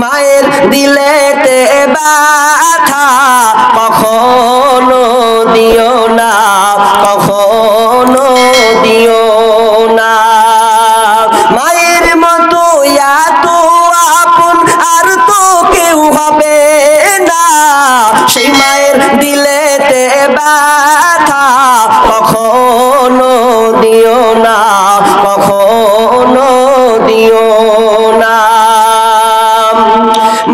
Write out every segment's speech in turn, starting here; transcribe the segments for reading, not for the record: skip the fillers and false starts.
মায়ের দিলেতে ব্যথা কখনো দিও না, কখনো দিও না। মায়ের মতো এত আপন আর তো কেউ হবে না, সেই মায়ের দিলেতে ব্যথা কখনো দিও না, কখনো দিও না।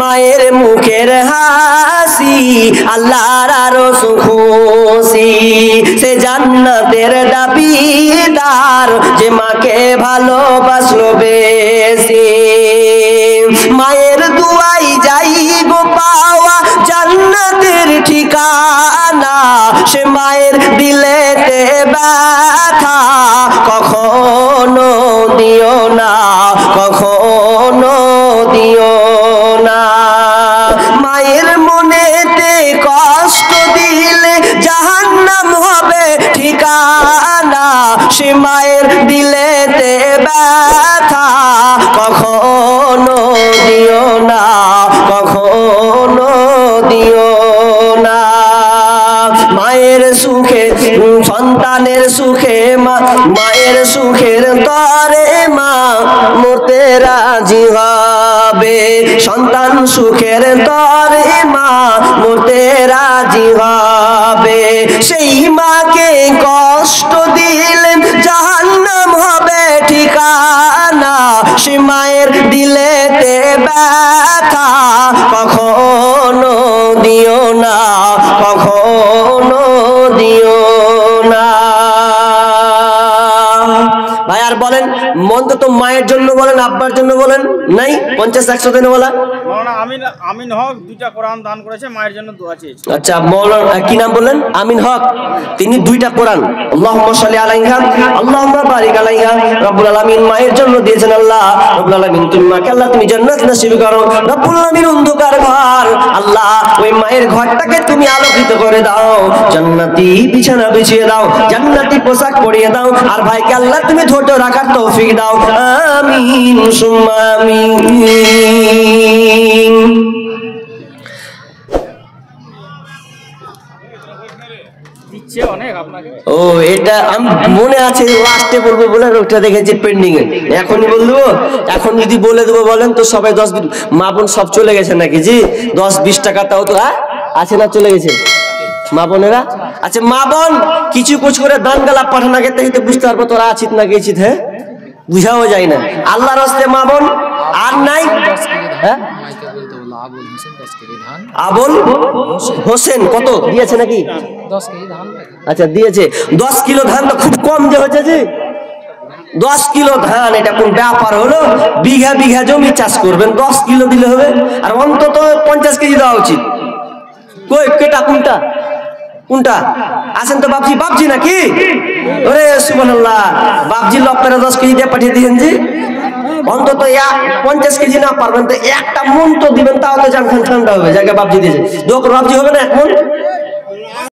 মায়ের মুখের হাসি আল্লাহর আরো খুশি, সে জান্নাতের দাবিদার যে মাকে ভালোবাসলো বেশি। মায়ের দুয়াই যাই গো পাওয়া জান্নাতের ঠিকানা, সে মায়ের দিলেতে ব্যথা কখনো দিও না, কখনো দিও না। মায়ের মনেতে কষ্ট দিলে জাহান্নাম হবে ঠিকানা, সে মায়ের দিলেতে ব্যথা কখনো দিও না, কখনো দিও না। মায়ের সুখে সন্তানের সুখে মায়ের সুখের তরে মা মরতে রাজি হবে, সন্তান সুখের তরে মা মরতে রাজি হবে। সেই মাকে কষ্ট দিলেন জাহান্নাম হবে ঠিকানা, সে মায়ের দিলেতে ব্যথা কখনো দিও না, কখনো দিও না। ভাই আর বলেন, মন তো মায়ের জন্য বলেন, আব্বার জন্য বলেন, নাই 50-100 দিনে বলা। আমিন হক 2টা কোরআন দান করেছে, মায়ের জন্য দোয়া চেয়েছে। আচ্ছা মৌলানা কি নাম বললেন? আমিন হক, তিনি 2টা কোরআন আল্লাহুম্মা সাল্লি আলাইহা আল্লাহুম্মা বারিক আলাইহা রব্বুল আলামিন মায়ের জন্য দিয়েছেন। আল্লাহ রব্বুল আলামিন তুমি মাকে আল্লাহ তুমি জান্নাত নসিব করো। রব্বুল আলামিন অন্ধকার ঘর আল্লাহ ওই মায়ের ঘরটাকে তুমি আলোকিত করে দাও, জান্নাতি বিছানা বিছিয়ে দাও, জান্নাতি পোশাক পরিয়ে দাও, আর ভাইকে আল্লাহ তুমি ধৈর্য রাখার তৌফিক দাও। আমিন সুম্মা আমিন। ও এটা আমি মনে আছে লাস্টে বলবো বলে ওটা দেখেছি পেন্ডিং এ, এখনই বল দেবো। এখন যদি বলে দেবো বলেন তো সবাই 10 মা বোন সব চলে গেছে নাকি? জি 10-20 টাকা তাও তো আছে না, চলে গেছে মা বোনেরা। আচ্ছা মা বোন কিছু কুছ করে দান গালা পাঠানো আগে থেকে তো বুঝতে পারবো তোরা আছিস না গেছিস, হ্যাঁ বুঝাও যায় না। আল্লাহর রাস্তে মা বোন আর নাই। হ্যাঁ আবুল হোসেন কত দিয়েছে নাকি? 10 কেজি ধান। আচ্ছা দিয়েছে 10 কিলো ধান, তো খুব কম যে হয়েছে যে 10 কিলো ধান, এটা কোন ব্যাপার হলো? বিঘা বিঘা জমি চাষ করবেন, 10 কিলো দিলে হবে? আর অন্তত 50 কেজি দেওয়া উচিত। কই কেটা কোনটা কোনটা আসেন তো বাপজি, বাপজি নাকি? ওরে সুবহানাল্লাহ, বাপজি লক্ষ্যে 10 কেজি দিয়ে পাঠিয়ে দিয়েছেন জি। অন্তত 50 কেজি না পারবেন তো একটা মন তো দিবেন, তাও তো জান ঠান্ডা হবে। জায়গা বাপজি দিয়েছে, বাপজি হবে না এক মন?